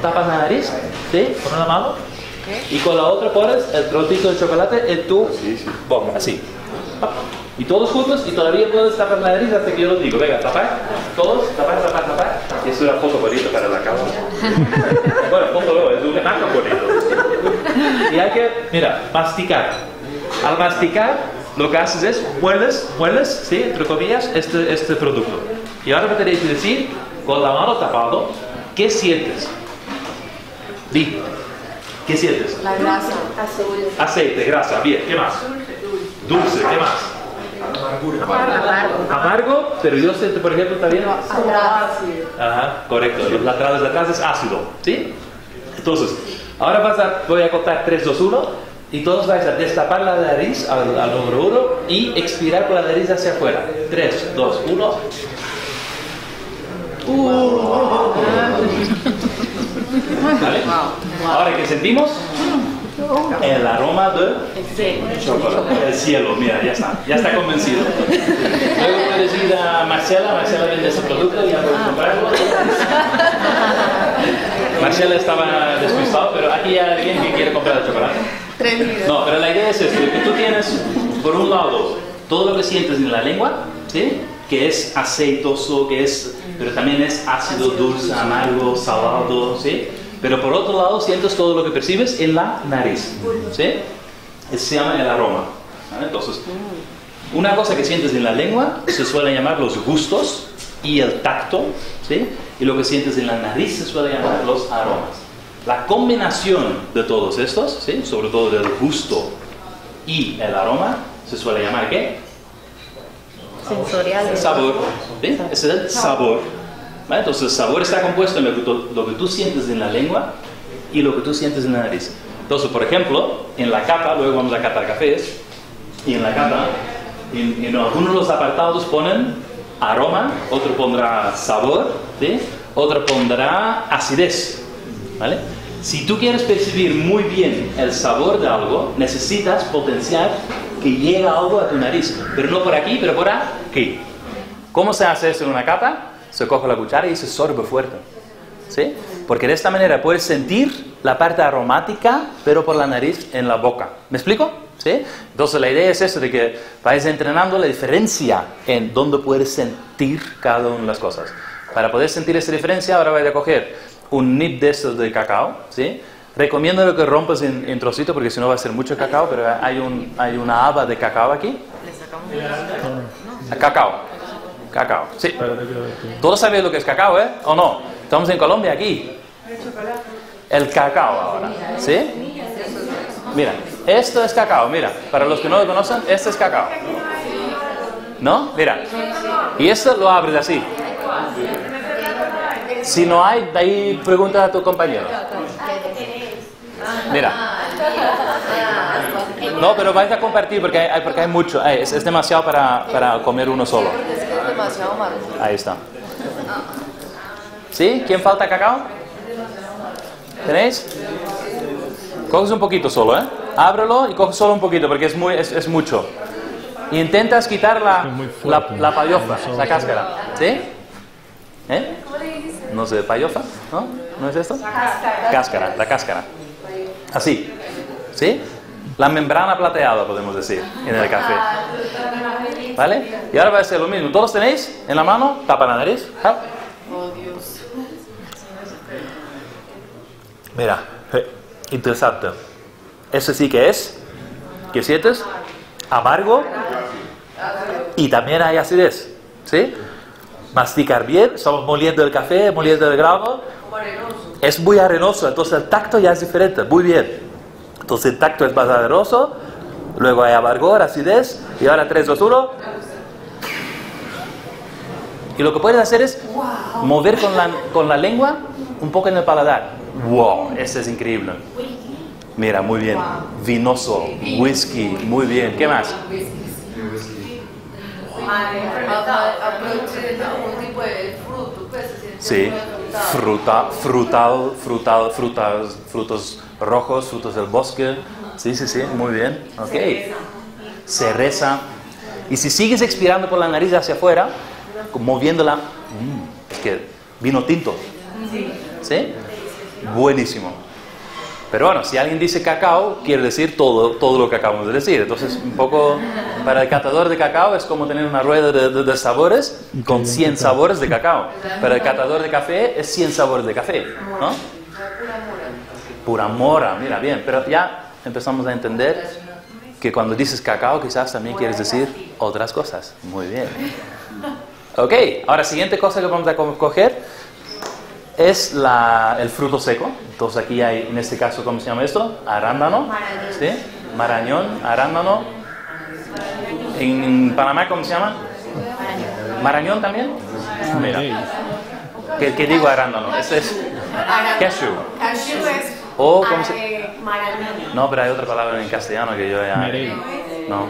tapas la nariz, ¿sí? Con una mano. Y con la otra pones el trocito de chocolate en tu boca, así. Y todos juntos, y todavía puedes tapar la nariz hasta que yo lo digo. Venga, tapar, todos, tapar. Y es una foto bonita para la cámara. Bueno, póngalo, es una imagen bonita. Y hay que, mira, masticar. Al masticar, lo que haces es, hueles, ¿sí? Entre comillas, este producto. Y ahora me tenéis que decir, con la mano tapado, ¿qué sientes? Di. ¿Qué sientes? La grasa. Aceite, grasa, bien. ¿Qué más? Dulce, ¿qué más? Amargo, pero yo siento, por ejemplo, también Ácido. Ajá, correcto. Los laterales de atrás es ácido, ¿sí? Entonces, ahora voy a contar 3, 2, 1 y todos vais a destapar la nariz al número 1 y expirar con la nariz hacia afuera. 3, 2, 1. ¿Vale? Ahora, ¿qué sentimos? El aroma de chocolate. El cielo, mira, ya está convencido. Luego puedes ir a Marcela vende ese producto y ya puedes comprarlo. Marcela estaba despistado, pero aquí hay alguien que quiere comprar el chocolate. No, pero la idea es esto, que tú tienes, por un lado, todo lo que sientes en la lengua, ¿sí? Que es aceitoso, pero también es ácido, dulce, amargo, salado, ¿sí? Pero por otro lado sientes todo lo que percibes en la nariz, ¿sí? Eso se llama el aroma, ¿vale? Entonces, una cosa que sientes en la lengua se suele llamar los gustos y el tacto, ¿sí? Y lo que sientes en la nariz se suele llamar los aromas. La combinación de todos estos, ¿sí? Sobre todo del gusto y el aroma, se suele llamar ¿qué? Sensorial. Sabor, ¿sí? Ese es el sabor. ¿Vale? Entonces el sabor está compuesto en lo que tú sientes en la lengua y lo que tú sientes en la nariz. Entonces, por ejemplo, en la cata, luego vamos a catar cafés, y en la cata, en algunos de los apartados ponen aroma, otro pondrá sabor, ¿sí? Otro pondrá acidez, ¿vale? Si tú quieres percibir muy bien el sabor de algo, necesitas potenciar que llegue algo a tu nariz, pero no por aquí, pero por aquí. ¿Cómo se hace eso en una cata? Se coge la cuchara y se sorbe fuerte, ¿sí? Porque de esta manera puedes sentir la parte aromática, pero por la nariz en la boca. ¿Me explico? ¿Sí? Entonces la idea es eso, de que vayas entrenando la diferencia en dónde puedes sentir cada una de las cosas. Para poder sentir esa diferencia, ahora voy a coger un nib de estos de cacao, ¿sí? Recomiendo que rompas en trocitos, porque si no va a ser mucho cacao, pero hay una haba de cacao aquí. Cacao, sí. Todos sabéis lo que es cacao, ¿eh? ¿O no? Estamos en Colombia, aquí. El cacao ahora, ¿sí? Mira, esto es cacao, mira. Para los que no lo conocen, esto es cacao. ¿No? Mira. Y esto lo abres así. Si no hay, de ahí pregunta a tu compañero. Mira. No, pero vais a compartir porque hay mucho. Es demasiado para comer uno solo. Ahí está. ¿Sí? ¿Quién falta cacao? ¿Tenéis? Coges un poquito solo, ¿eh? Ábrelo y coges solo un poquito porque es mucho. Y intentas quitar la payofa, la cáscara. ¿Sí? ¿Eh? No sé, payofa, ¿no? ¿No es esto? Cáscara, la cáscara. Así. ¿Sí? La membrana plateada, podemos decir, en el café. ¿Vale? Y ahora va a ser lo mismo. ¿Todos tenéis en la mano? Tapa la nariz. Oh, Dios. Mira, interesante. Eso sí que es, ¿qué sientes? Amargo y también hay acidez, ¿sí? Masticar bien, estamos moliendo el café, moliendo el grano. Es muy arenoso, entonces el tacto ya es diferente, muy bien. Entonces el tacto es más arenoso, luego hay amargor, acidez, y ahora 3, 2, 1. Y lo que puedes hacer es mover con la lengua un poco en el paladar. ¡Wow! Eso es increíble. Mira, muy bien. Vinoso, whisky, muy bien. ¿Qué más? Sí, frutos rojos, frutos del bosque. Sí, muy bien. Ok. Cereza. Y si sigues expirando por la nariz hacia afuera, moviéndola, es que vino tinto. ¿Sí? buenísimo. Pero bueno, si alguien dice cacao, quiere decir todo lo que acabamos de decir. Entonces, un poco, para el catador de cacao es como tener una rueda de sabores con 100 sabores de cacao. Para el catador de café es 100 sabores de café, ¿no? Pura mora, mira, bien. Pero ya empezamos a entender que cuando dices cacao, quizás también quieres decir otras cosas. Muy bien. Ok, ahora, siguiente cosa que vamos a coger es el fruto seco. Entonces aquí hay, en este caso, ¿cómo se llama esto? Arándano. ¿Sí? Marañón, arándano. En Panamá, ¿cómo se llama? Marañón también. Mira. ¿Qué digo arándano? Este es cashew. Cashew es O, ¿cómo se...? marañón. No, pero hay otra palabra en castellano que yo ya... No.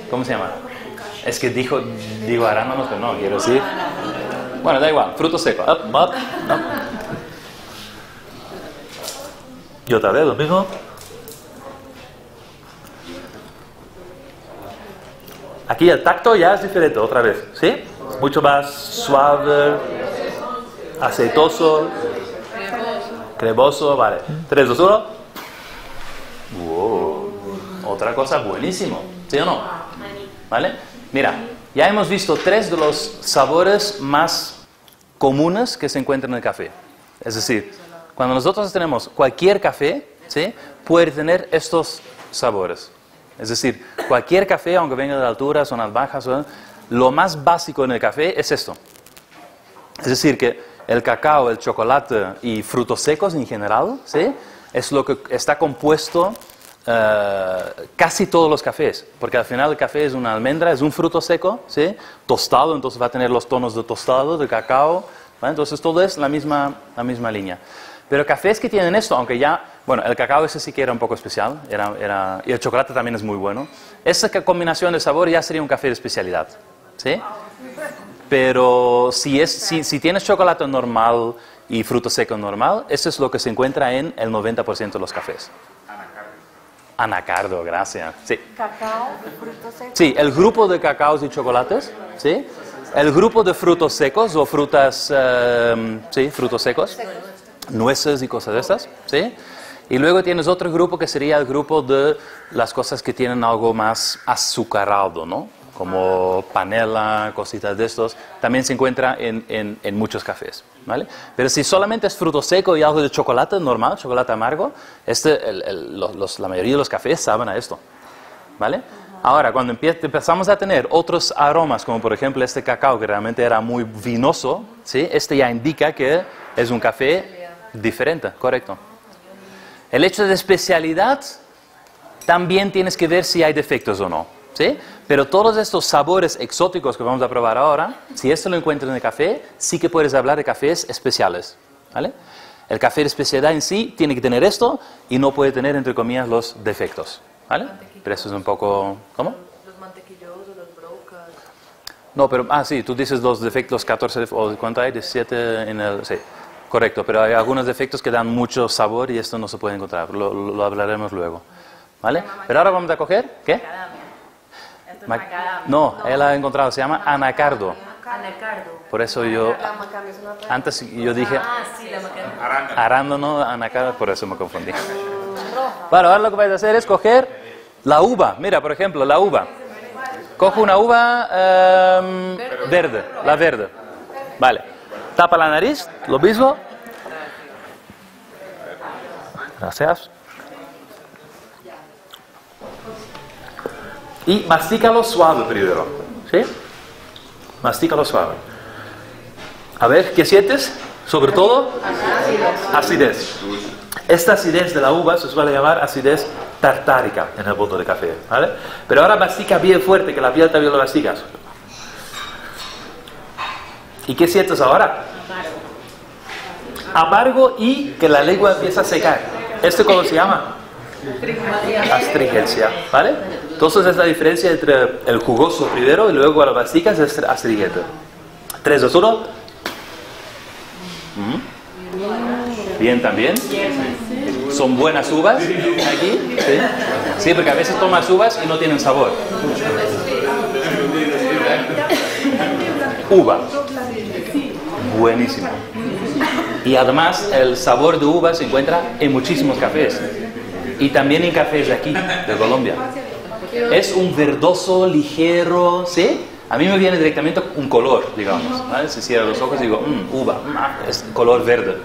¿Cómo se llama? Es que digo arándanos, pero no, quiero decir... Bueno, da igual, fruto seco. Up. Y otra vez lo mismo. Aquí el tacto ya es diferente, otra vez, ¿sí? Mucho más suave, aceitoso, cremoso, vale. 3, 2, 1. Wow. Otra cosa buenísimo, ¿sí o no? ¿Vale? Mira, ya hemos visto 3 de los sabores más comunes que se encuentran en el café. Es decir, cuando nosotros tenemos cualquier café, ¿sí?, puede tener estos sabores. Es decir, cualquier café, aunque venga de alturas, zonas bajas, lo más básico en el café es esto. Es decir, que el cacao, el chocolate y frutos secos en general, ¿sí?, es lo que está compuesto casi todos los cafés, porque al final el café es una almendra, es un fruto seco, ¿sí?, tostado, entonces va a tener los tonos de tostado, de cacao, ¿vale? Entonces todo es la misma línea. Pero cafés que tienen esto, aunque ya, bueno, el cacao ese sí que era un poco especial, y el chocolate también es muy bueno, esa combinación de sabor ya sería un café de especialidad, ¿sí? Pero si tienes chocolate normal y fruto seco normal, eso es lo que se encuentra en el 90% de los cafés. Anacardo, gracias. Sí. Cacao y frutos secos. Sí, el grupo de cacaos y chocolates, ¿sí? El grupo de frutos secos o frutas, sí, frutos secos, nueces y cosas de estas, ¿sí? Y luego tienes otro grupo que sería el grupo de las cosas que tienen algo más azucarado, ¿no? Como panela, cositas de estos, también se encuentra en muchos cafés, ¿vale? Pero si solamente es fruto seco y algo de chocolate normal, chocolate amargo, la mayoría de los cafés saben a esto, ¿vale? Ahora, cuando empezamos a tener otros aromas, como por ejemplo este cacao que realmente era muy vinoso, ¿sí?, este ya indica que es un café diferente, correcto. El hecho de especialidad también tienes que ver si hay defectos o no, ¿sí? Pero todos estos sabores exóticos que vamos a probar ahora, si esto lo encuentras en el café, sí que puedes hablar de cafés especiales, ¿vale? El café de especialidad en sí tiene que tener esto y no puede tener, entre comillas, los defectos, ¿vale? Pero eso es un poco... ¿Cómo? Los mantequillosos, los brocas. No, pero... Ah, sí, tú dices los defectos 14... ¿O cuánto hay? 17 en el... Sí, correcto, pero hay algunos defectos que dan mucho sabor y esto no se puede encontrar. Lo hablaremos luego, ¿vale? Pero ahora vamos a coger... ¿Qué? No, él ha encontrado, se llama anacardo. Anacardo. Por eso yo... Antes yo dije... Sí, la macana. Arándano, anacardo, por eso me confundí. Bueno, ahora lo que vais a hacer es coger la uva. Mira, por ejemplo, la uva. Cojo una uva verde, la verde. Vale. Tapa la nariz, lo mismo. Gracias. Y mastícalo suave primero, ¿sí? Mastícalo suave. A ver, ¿qué sientes? Sobre todo, acidez. Esta acidez de la uva se suele llamar acidez tartárica en el mundo de café, ¿vale? Pero ahora mastica bien fuerte, que la piel también lo masticas. ¿Y qué sientes ahora? Amargo y que la lengua empieza a secar. ¿Esto cómo se llama? Astringencia, ¿vale? Entonces es la diferencia entre el jugoso primero y luego cuando masticas es astringente. 3, 2, 1. Bien también. Son buenas uvas aquí. ¿Sí? Sí, porque a veces tomas uvas y no tienen sabor. Uva. Buenísimo. Y además el sabor de uva se encuentra en muchísimos cafés. Y también en cafés de aquí, de Colombia. Es un verdoso, ligero, ¿sí? A mí me viene directamente un color, digamos, ¿vale? Si cierro los ojos y digo, uva, es color verde,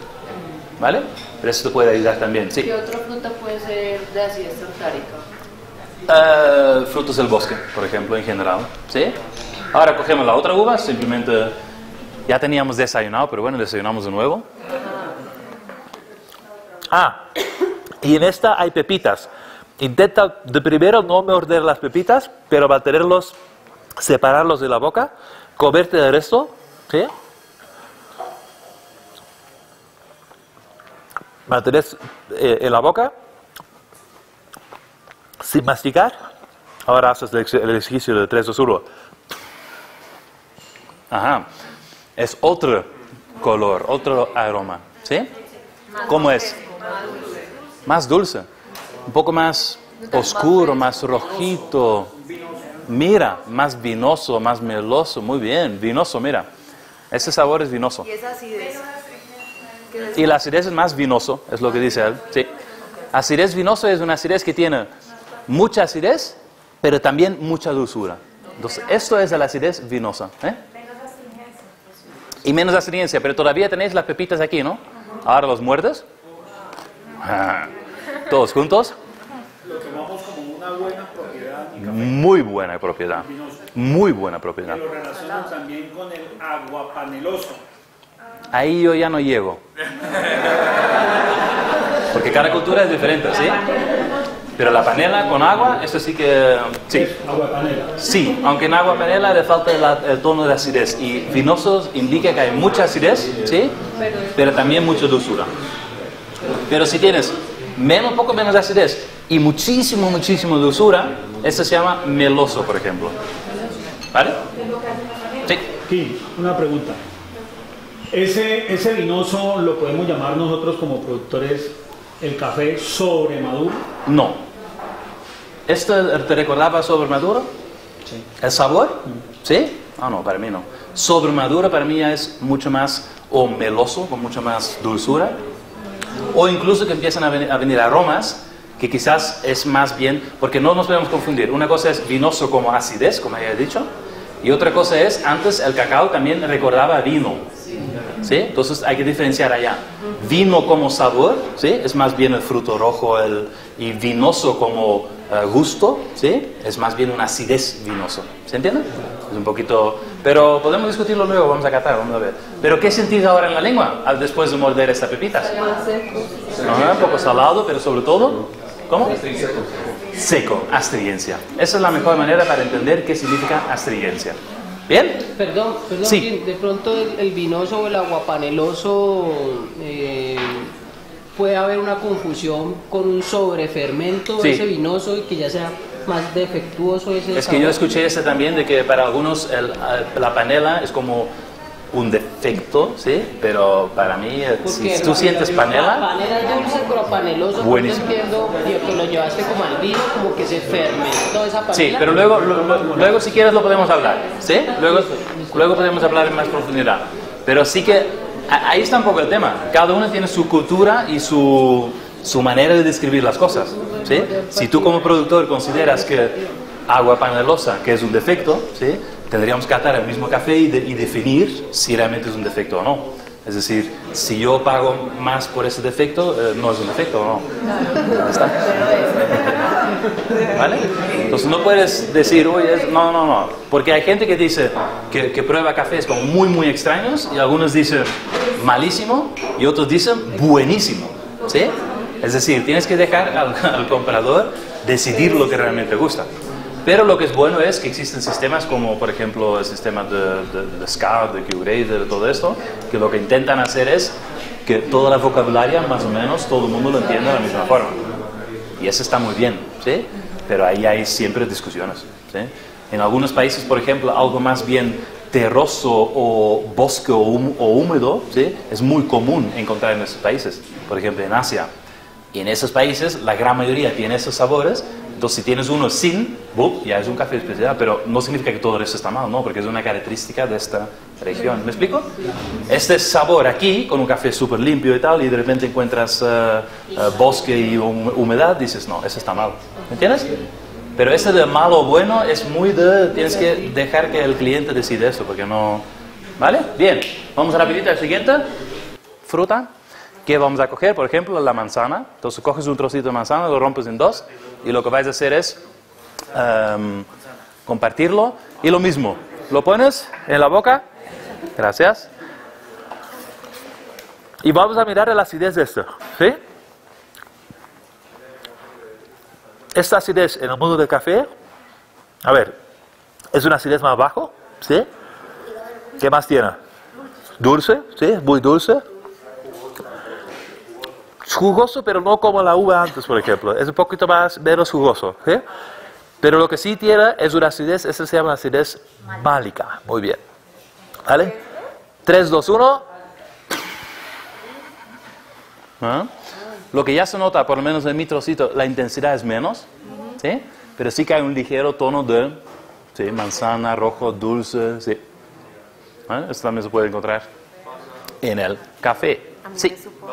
¿vale? Pero eso te puede ayudar también, sí. ¿Qué otra fruta puede ser de acidez tartárica? Frutos del bosque, por ejemplo, en general, ¿sí? Ahora cogemos la otra uva, simplemente ya teníamos desayunado, pero bueno, desayunamos de nuevo. Y en esta hay pepitas. Intenta de primero no morder las pepitas, pero mantenerlos, separarlos de la boca, comerte el resto, ¿sí? Mantener en la boca, sin masticar. Ahora haces el ejercicio de 3, 2, 1. Ajá. Es otro color, otro aroma, ¿sí? ¿Cómo es? Más dulce. Un poco más oscuro, más rojito. Mira, más vinoso, más meloso. Muy bien, vinoso, mira. Ese sabor es vinoso. ¿Y esa acidez? Y la acidez es más vinoso, es lo que dice él. Sí. Acidez vinoso es una acidez que tiene mucha acidez, pero también mucha dulzura. Entonces, esto es la acidez vinosa. Y menos astringencia, pero todavía tenéis las pepitas aquí, ¿no? Ahora los muerdes. Todos juntos. Lo tomamos como una buena propiedad. Muy buena propiedad. Muy buena propiedad. Lo relaciono también con el aguapaneloso. Ahí yo ya no llego. Porque cada cultura es diferente, ¿sí? Pero la panela con agua, eso sí que... Sí. Aguapanela. Sí, aunque en agua panela le falta el tono de acidez. Y vinosos indica que hay mucha acidez, ¿sí? Pero también mucha dulzura. Pero si tienes poco menos de acidez y muchísimo dulzura, eso se llama meloso, por ejemplo. ¿Vale? Sí. Kim, una pregunta. Ese vinoso lo podemos llamar nosotros como productores el café sobremaduro. No. ¿Esto te recordaba sobremaduro? Sí. ¿El sabor? ¿Sí? Ah, no, para mí no. Sobremaduro para mí ya es mucho más o meloso, con mucha más dulzura. O incluso que empiezan a venir aromas que quizás es más bien, porque no nos podemos confundir. Una cosa es vinoso como acidez, como ya he dicho, y otra cosa es, antes el cacao también recordaba vino. ¿Sí? Entonces hay que diferenciar allá. Vino como sabor, ¿sí? Es más bien el fruto rojo, y vinoso como gusto, ¿sí? Es más bien una acidez vinoso. ¿Se entiende? Es un poquito... Pero podemos discutirlo luego, vamos a catar, vamos a ver. ¿Pero qué sentís ahora en la lengua después de morder estas pepitas? Un poco salado, pero sobre todo... ¿Cómo? Seco, astringencia. Esa es la mejor manera para entender qué significa astringencia. ¿Bien? Perdón, Sí. de pronto el vinoso o el aguapaneloso puede haber una confusión con un sobrefermento Sí. de ese vinoso y que ya sea más defectuoso ese Es que yo escuché también de que para algunos la panela es como un defecto, ¿sí? Pero para mí, si tú sientes panela... Panela es dulce, pero paneloso, Buenísimo. yo entiendo que lo llevaste como al vino, como que se fermentó esa panela. Sí, pero luego si quieres lo podemos hablar, ¿sí? Luego podemos hablar en más profundidad. Pero sí que ahí está un poco el tema. Cada uno tiene su cultura y su manera de describir las cosas, ¿sí? Si tú como productor consideras que agua panelosa, que es un defecto, ¿sí? Tendríamos que catar el mismo café y definir si realmente es un defecto o no. Es decir, si yo pago más por ese defecto, no es un defecto o no. ¿Dónde está? ¿Vale? Entonces no puedes decir, oye, no. Porque hay gente que dice que prueba cafés como muy extraños y algunos dicen malísimo y otros dicen buenísimo. ¿Sí? Es decir, tienes que dejar al comprador decidir lo que realmente gusta. Pero lo que es bueno es que existen sistemas como, por ejemplo, el sistema de SCAR, de Q-Grade, de todo esto, que lo que intentan hacer es que toda la vocabularia, más o menos, todo el mundo lo entienda de la misma forma. Y eso está muy bien, ¿sí? Pero ahí hay siempre discusiones, ¿sí? En algunos países, por ejemplo, algo más bien terroso o bosque o húmedo, ¿sí? Es muy común encontrar en esos países, por ejemplo, en Asia. Y en esos países, la gran mayoría tiene esos sabores. Entonces, si tienes uno sin, ya es un café especial, pero no significa que todo eso está mal, no, porque es una característica de esta región. ¿Me explico? Este sabor aquí, con un café súper limpio y tal, y de repente encuentras bosque y humedad, dices, no, eso está mal. ¿Me entiendes? Pero este de malo o bueno es muy de... Tienes que dejar que el cliente decida eso, porque no... ¿Vale? Bien. Vamos rapidito al siguiente. Fruta. ¿Qué vamos a coger? Por ejemplo, la manzana. Entonces coges un trocito de manzana, lo rompes en dos, y lo que vais a hacer es compartirlo. Y lo mismo, lo pones en la boca. Gracias. Y vamos a mirar la acidez de esto. ¿Sí? Esta acidez en el mundo del café, a ver, es una acidez más bajo, ¿sí? ¿Qué más tiene? Dulce, ¿sí? Muy dulce. Jugoso, pero no como la uva antes, por ejemplo. Es un poquito menos jugoso, ¿sí? Pero lo que sí tiene es una acidez, esa se llama acidez málica. Muy bien. ¿Vale? 3, 2, 1. ¿Ah? Lo que ya se nota, por lo menos en mi trocito, la intensidad es menos, ¿sí? Pero sí que hay un ligero tono de, ¿sí? Manzana, rojo, dulce, ¿sí? ¿Ah? Esto también se puede encontrar en el café. A mí Sí. me supo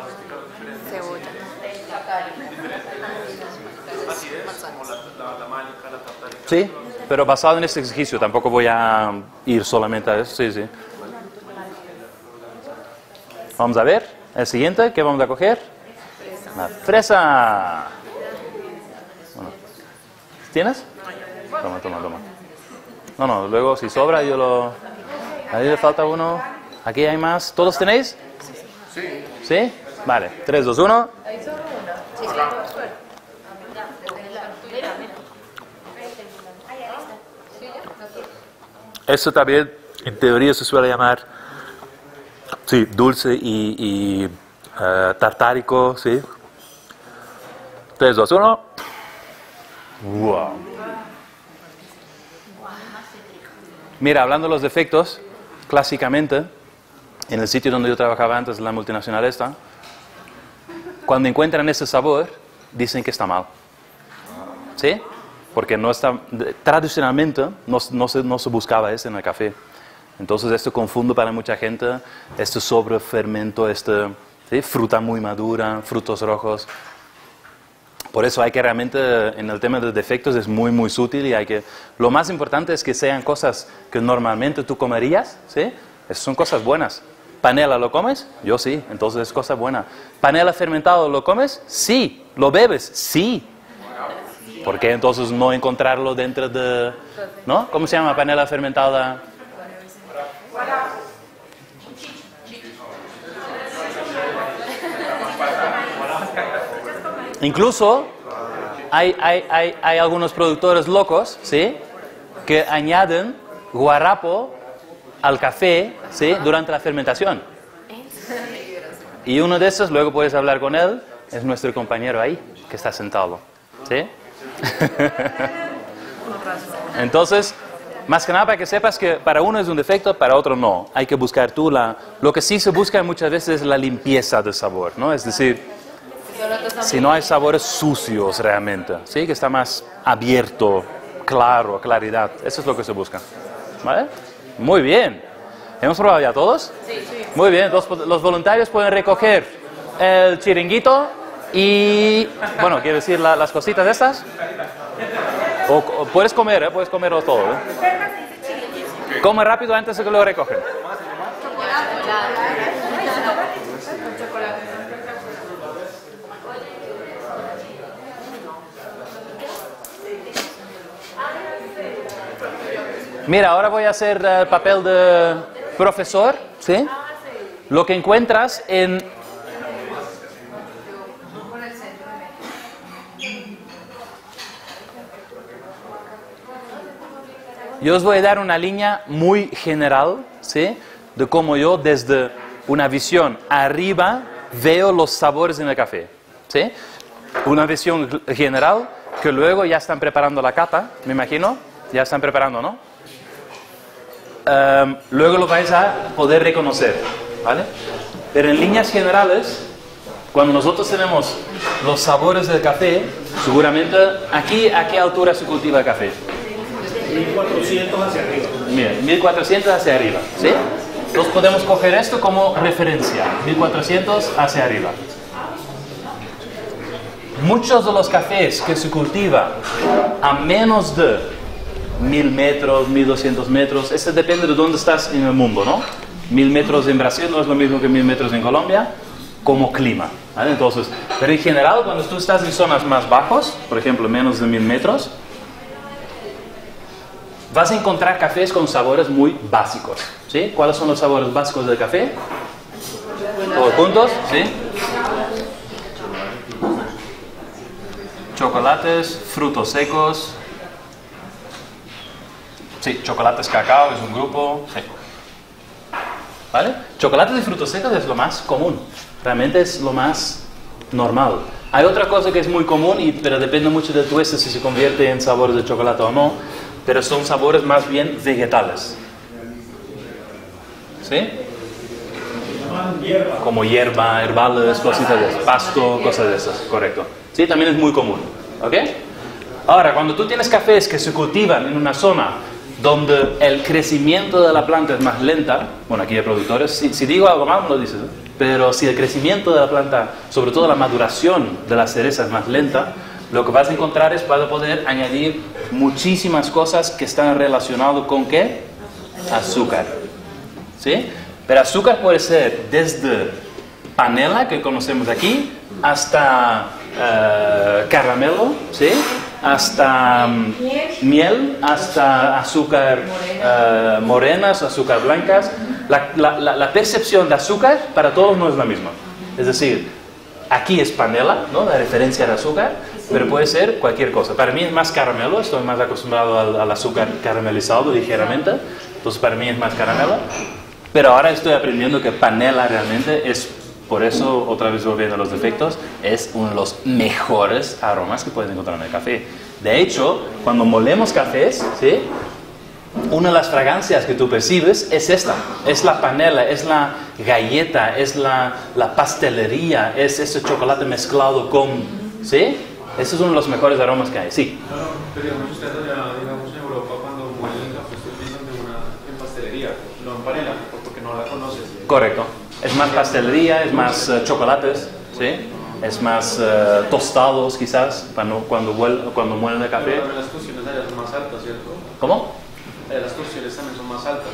cebolla. Sí, pero basado en este ejercicio, tampoco voy a ir solamente a eso, sí, sí. Vamos a ver, el siguiente, ¿qué vamos a coger? La fresa. Bueno. ¿Tienes? Toma, toma, toma. No, luego si sobra yo lo... Ahí le falta uno. Aquí hay más. ¿Todos tenéis? Sí. ¿Sí? Vale, 3, 2, 1. Esto también, en teoría, se suele llamar, sí, dulce y tartárico, ¿sí? 3, 2, 1. Wow. Mira, hablando de los defectos, clásicamente, en el sitio donde yo trabajaba antes, la multinacional esta, cuando encuentran ese sabor, dicen que está mal. ¿Sí? Porque no está, tradicionalmente no se buscaba eso en el café. Entonces esto confunde para mucha gente, este sobrefermento, ¿sí? Fruta muy madura, frutos rojos. Por eso hay que realmente, en el tema de defectos es muy, muy sutil y hay que... Lo más importante es que sean cosas que normalmente tú comerías, ¿sí? Esas son cosas buenas. ¿Panela lo comes? Yo sí, entonces es cosa buena. ¿Panela fermentado lo comes? Sí. ¿Lo bebes? Sí. ¿Por qué entonces no encontrarlo dentro de... ¿no? ¿Cómo se llama panela fermentada? Incluso hay algunos productores locos, ¿sí? Que añaden guarapo al café, ¿sí? Durante la fermentación. Y uno de esos, luego puedes hablar con él, es nuestro compañero ahí, que está sentado, ¿sí? Entonces, más que nada para que sepas que para uno es un defecto, para otro no. Hay que buscar tú lo que sí se busca muchas veces es la limpieza del sabor, ¿no? Es decir, si no hay sabores sucios realmente, ¿sí? Que está más abierto, claro, claridad. Eso es lo que se busca, ¿vale? Muy bien. ¿Hemos probado ya todos? Sí. Muy bien. Los voluntarios pueden recoger el chiringuito y, bueno, quiero decir las cositas estas. O puedes comer, ¿eh? Puedes comerlo todo, ¿eh? Come rápido antes de que lo recogen. Mira, ahora voy a hacer el papel de profesor, ¿sí? Lo que encuentras en... Yo os voy a dar una línea muy general, ¿sí? De cómo yo desde una visión arriba veo los sabores en el café, ¿sí? Una visión general que luego ya están preparando la cata, me imagino. Ya están preparando, ¿no? Luego lo vais a poder reconocer, ¿vale? Pero en líneas generales, cuando nosotros tenemos los sabores del café, seguramente aquí, ¿a qué altura se cultiva el café? 1400 hacia arriba. Mira, 1400 hacia arriba, ¿sí? Entonces podemos coger esto como referencia, 1400 hacia arriba. Muchos de los cafés que se cultivan a menos de 1000 metros, 1200 metros, eso depende de dónde estás en el mundo, ¿no? 1000 metros en Brasil no es lo mismo que 1000 metros en Colombia, como clima, ¿vale? Entonces, pero en general, cuando tú estás en zonas más bajas, por ejemplo, menos de 1000 metros, vas a encontrar cafés con sabores muy básicos, ¿sí? ¿Cuáles son los sabores básicos del café? ¿Todos juntos? ¿Sí? Chocolates, frutos secos. Sí, chocolates cacao es un grupo. Sí. ¿Vale? Chocolates y frutos secos es lo más común. Realmente es lo más normal. Hay otra cosa que es muy común, pero depende mucho del tueste si se convierte en sabores de chocolate o no. Pero son sabores más bien vegetales. ¿Sí? Como hierba, herbales, cositas de esas. Pasto, cosas de esas. Correcto. Sí, también es muy común. ¿Ok? Ahora, cuando tú tienes cafés que se cultivan en una zona donde el crecimiento de la planta es más lenta, bueno, aquí hay productores, si digo algo mal me lo dices, ¿eh? Pero si el crecimiento de la planta, sobre todo la maduración de la cereza es más lenta, lo que vas a encontrar es vas a poder añadir muchísimas cosas que están relacionadas con ¿qué? Azúcar. ¿Sí? Pero azúcar puede ser desde panela, que conocemos aquí, hasta caramelo, ¿sí? Hasta miel, hasta azúcar morenas, azúcar blancas. La percepción de azúcar para todos no es la misma. Es decir, aquí es panela, ¿no? La referencia de azúcar, pero puede ser cualquier cosa. Para mí es más caramelo, estoy más acostumbrado al azúcar caramelizado ligeramente, entonces para mí es más caramelo. Pero ahora estoy aprendiendo que panela realmente es, por eso, otra vez volviendo a los defectos, es uno de los mejores aromas que puedes encontrar en el café. De hecho, cuando molemos cafés, ¿sí? Una de las fragancias que tú percibes es esta, es la panela, es la galleta, es la pastelería, es ese chocolate mezclado con, ¿sí? Ese es uno de los mejores aromas que hay, sí. Claro, pero digamos ustedes allá, digamos en Europa, cuando muelen el café, ustedes piensan de una en pastelería, no en panela, porque no la conoces. Correcto. Es más pastelería, es más chocolates, ¿sí? Es más tostados quizás cuando muelen el café. Pero las cocciones allá son más altas, ¿cierto? ¿Cómo? Las cocciones también son más altas.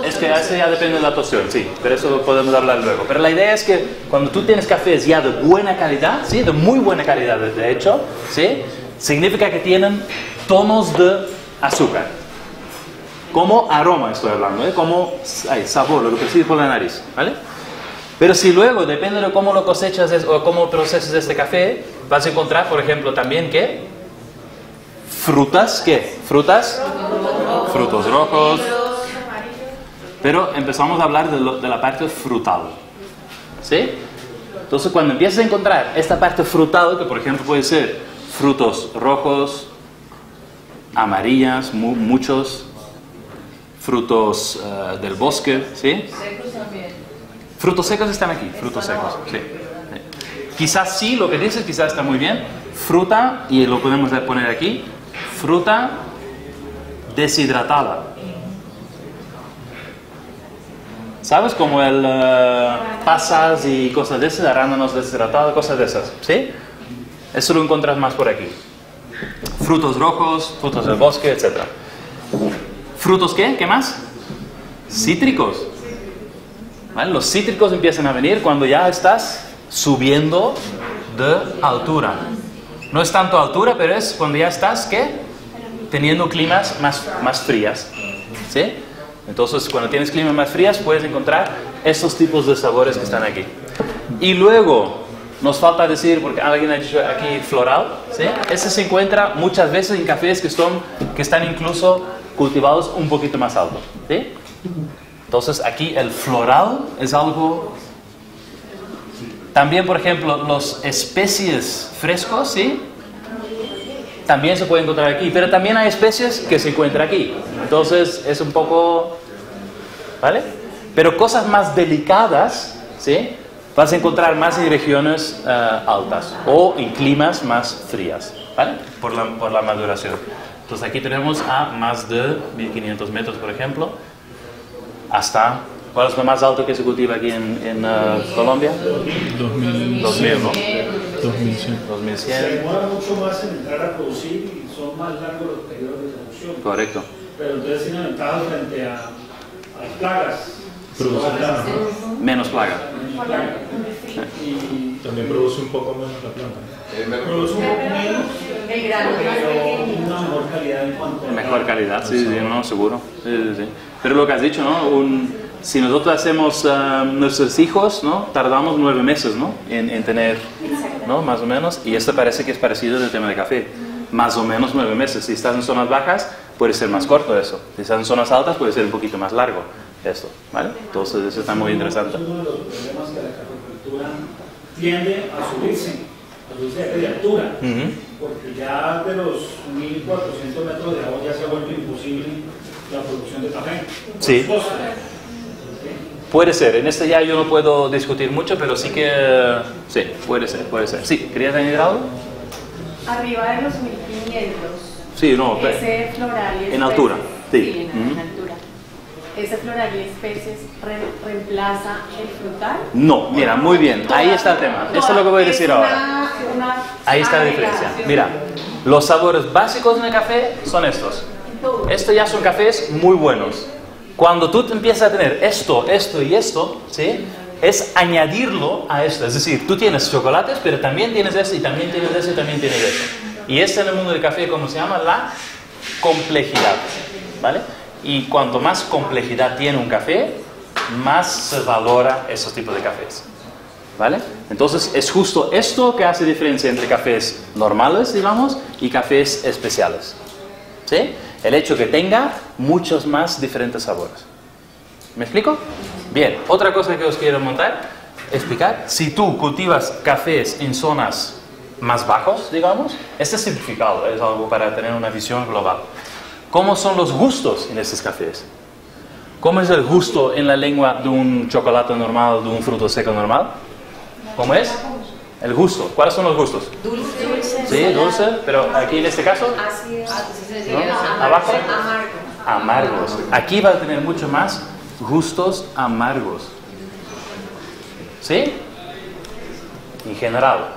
Es que eso ya depende de la tostión, sí, pero eso lo podemos hablar luego. Pero la idea es que cuando tú tienes cafés ya de buena calidad, ¿sí? De muy buena calidad de hecho, ¿sí? Significa que tienen tonos de azúcar. Como aroma estoy hablando, ¿eh? Como sabor, lo que percibes por la nariz, ¿vale? Pero si luego, depende de cómo lo cosechas o cómo procesas este café, vas a encontrar, por ejemplo, también, ¿qué? Frutas, ¿qué? Frutas, frutos rojos. Pero empezamos a hablar de la parte frutal, ¿sí? Entonces, cuando empiezas a encontrar esta parte frutal, que por ejemplo puede ser frutos rojos, amarillas, muchos, frutos del bosque, ¿sí? Secos también. Frutos secos están aquí, frutos secos, sí. Quizás sí, lo que dices quizás está muy bien. Fruta, y lo podemos poner aquí, fruta deshidratada. ¿Sabes? Como el pasas y cosas de esas, arándanos deshidratados, cosas de esas, ¿sí? Eso lo encuentras más por aquí. Frutos rojos, frutos del bosque, etc. ¿Frutos qué? ¿Qué más? Cítricos. ¿Vale? Los cítricos empiezan a venir cuando ya estás subiendo de altura. No es tanto altura, pero es cuando ya estás, ¿qué? Teniendo climas más frías, ¿sí? Entonces, cuando tienes climas más frías, puedes encontrar estos tipos de sabores que están aquí. Y luego, nos falta decir, porque alguien ha dicho aquí floral, ¿sí? Ese se encuentra muchas veces en cafés que están incluso cultivados un poquito más alto, ¿sí? Entonces, aquí el floral es algo... También, por ejemplo, los especies frescos, ¿sí? También se puede encontrar aquí, pero también hay especies que se encuentran aquí. Entonces, es un poco... ¿Vale? Pero cosas más delicadas, ¿sí? vas a encontrar más en regiones altas o en climas más frías, ¿vale? Por la maduración. Entonces aquí tenemos a más de 1500 metros, por ejemplo, hasta... ¿Cuál es lo más alto que se cultiva aquí en Colombia? 2000, ¿no? 2100. 2100. Se demora mucho más en entrar a producir y son más largos los periodos de producción. Correcto. Pero entonces tiene ventajas frente a las plagas. Menos plaga. Y También produce un poco menos la planta. produce un poco menos, pero una mejor calidad en cuanto a... Mejor calidad, sí, no, seguro. Sí. Pero lo que has dicho, ¿no? Si nosotros hacemos nuestros hijos, ¿no? Tardamos 9 meses, ¿no? En tener, ¿no? Más o menos. Y esto parece que es parecido del tema de café. Más o menos 9 meses. Si estás en zonas bajas, puede ser más corto eso. Si estás en zonas altas, puede ser un poquito más largo esto, ¿vale? Entonces eso está muy interesante. Uno de los problemas que la cafeicultura tiende a subirse de altura, porque ya de los 1400 metros de agua ya se ha vuelto imposible la producción de café. Sí. Puede ser, en este ya yo no puedo discutir mucho, pero sí que... sí, puede ser. Sí, ¿querías añadir algo? Arriba de los 1500. Sí, no, Ese floral y especies. en altura, sí. Sí, en altura. ¿Ese floral y especies reemplaza el frutal? No, mira, muy bien, ahí está el tema. Esto es lo que voy a decir ahora. Ahí está la diferencia. Mira, los sabores básicos en el café son estos. Estos ya son cafés muy buenos. Cuando tú empiezas a tener esto y esto, ¿sí? Es añadirlo a esto. Es decir, tú tienes chocolates, pero también tienes eso, y también tienes eso, y también tienes eso. Y este en el mundo del café, ¿cómo se llama? La complejidad, ¿vale? Y cuanto más complejidad tiene un café, más se valora esos tipos de cafés, ¿vale? Entonces, es justo esto que hace diferencia entre cafés normales, digamos, y cafés especiales, ¿sí? El hecho que tenga muchos más diferentes sabores. ¿Me explico? Bien, otra cosa que os quiero explicar. Si tú cultivas cafés en zonas más bajos, digamos, este es simplificado, es algo para tener una visión global. ¿Cómo son los gustos en estos cafés? ¿Cómo es el gusto en la lengua de un chocolate normal, de un fruto seco normal? ¿Cómo es? El gusto. ¿Cuáles son los gustos? Dulce. Sí, dulce, pero aquí en este caso, ¿no? Abajo, amargos. Aquí va a tener mucho más gustos amargos. ¿Sí? En general.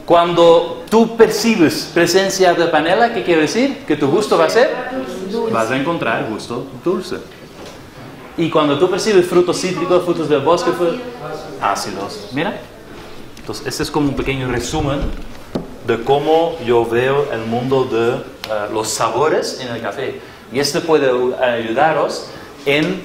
Cuando tú percibes presencia de panela, ¿qué quiere decir? Que tu gusto va a ser, vas a encontrar gusto dulce. Y cuando tú percibes frutos cítricos, frutos del bosque, ácidos. Mira. Entonces, este es como un pequeño resumen de cómo yo veo el mundo de los sabores en el café. Y este puede ayudaros en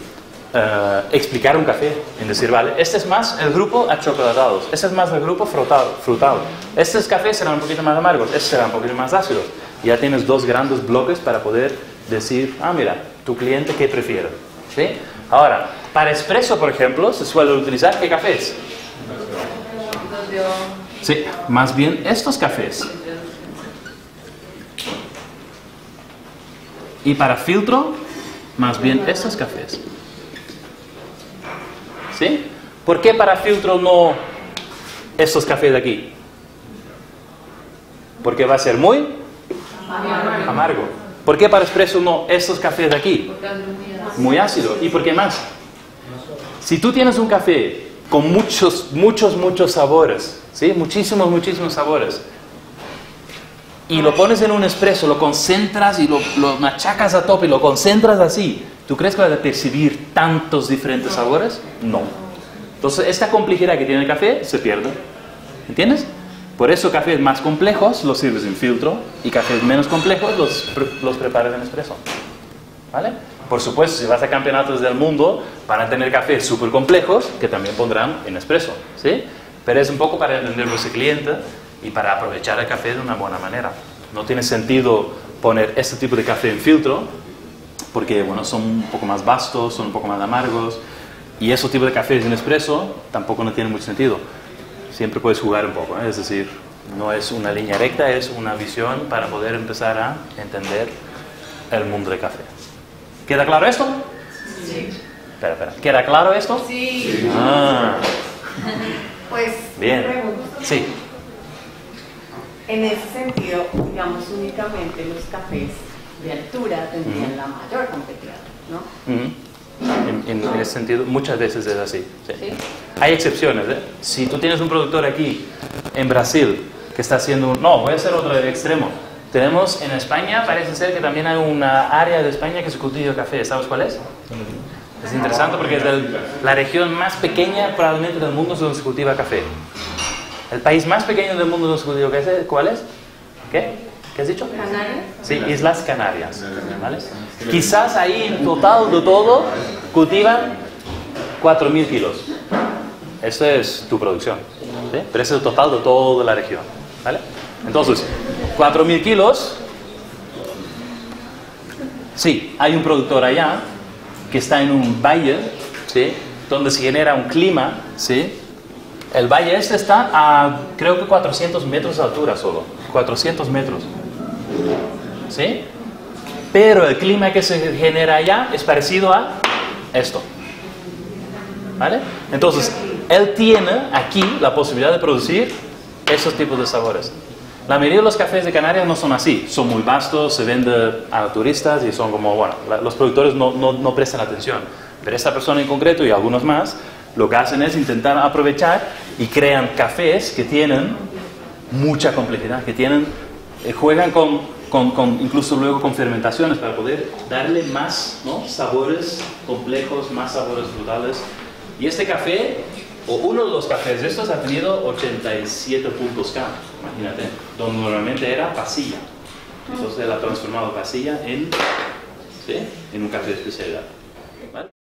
explicar un café, en decir, vale, este es más el grupo achocolatados, este es más el grupo frutal. Estos cafés serán un poquito más amargos, estos serán un poquito más ácidos. Ya tienes dos grandes bloques para poder decir, mira, tu cliente qué prefiere. ¿Sí? Ahora, para espresso, por ejemplo, se suele utilizar ¿qué cafés? Sí, más bien estos cafés. Y para filtro, más bien estos cafés. ¿Sí? ¿Por qué para filtro no estos cafés de aquí? Porque va a ser muy amargo. ¿Por qué para espresso no estos cafés de aquí? Muy ácido. ¿Y por qué más? Si tú tienes un café con muchos sabores, ¿sí? Muchísimos sabores, y lo pones en un espresso, lo concentras y lo machacas a tope y lo concentras así, ¿tú crees que vas a percibir tantos diferentes sabores? No. Entonces esta complejidad que tiene el café se pierde. ¿Entiendes? Por eso cafés más complejos los sirves en filtro y cafés menos complejos los preparas en espresso. ¿Vale? Por supuesto, si vas a campeonatos del mundo, van a tener cafés súper complejos que también pondrán en espresso, ¿sí? Pero es un poco para entender a ese cliente y para aprovechar el café de una buena manera. No tiene sentido poner este tipo de café en filtro porque, bueno, son un poco más vastos, son un poco más amargos, y esos tipos de cafés en espresso tampoco no tienen mucho sentido. Siempre puedes jugar un poco, ¿eh? Es decir, no es una línea recta, es una visión para poder empezar a entender el mundo del café. ¿Queda claro esto? Sí. Espera. ¿Queda claro esto? Sí. Pues, Bien. pregunto. Sí. En ese sentido, digamos, únicamente los cafés de altura tendrían la mayor complejidad, ¿no? En ese sentido, muchas veces es así. Sí. ¿Sí? Hay excepciones. Si tú tienes un productor aquí, en Brasil, que está haciendo no, voy a hacer otro extremo. Tenemos en España, parece ser que también hay una área de España que se cultiva café. ¿Sabes cuál es? Es interesante porque es la región más pequeña probablemente del mundo donde se cultiva café. El país más pequeño del mundo donde se cultiva café, ¿cuál es? ¿Qué? ¿Qué has dicho? ¿Canarias? Sí, Islas Canarias. ¿Vale? Quizás ahí en total de todo cultivan 4.000 kilos. Esa es tu producción. ¿Sí? Pero ese es el total de toda la región. ¿Vale? Entonces, 4.000 kilos. Sí, hay un productor allá que está en un valle, ¿sí? Donde se genera un clima, ¿sí? El valle este está a, creo que 400 metros de altura solo. 400 metros. ¿Sí? Pero el clima que se genera allá es parecido a esto. ¿Vale? Entonces, él tiene aquí la posibilidad de producir esos tipos de sabores. La mayoría de los cafés de Canarias no son así. Son muy vastos, se venden a turistas y son como, bueno, los productores no prestan atención. Pero esta persona en concreto y algunos más, lo que hacen es intentar aprovechar y crean cafés que tienen mucha complejidad, que tienen, juegan incluso luego con fermentaciones para poder darle más, ¿no? Sabores complejos, más sabores frutales. Y este café, o uno de los cafés de estos, ha tenido 87 puntos K, imagínate, donde normalmente era pasilla. Entonces él ha transformado pasilla en un café de especialidad. ¿Vale?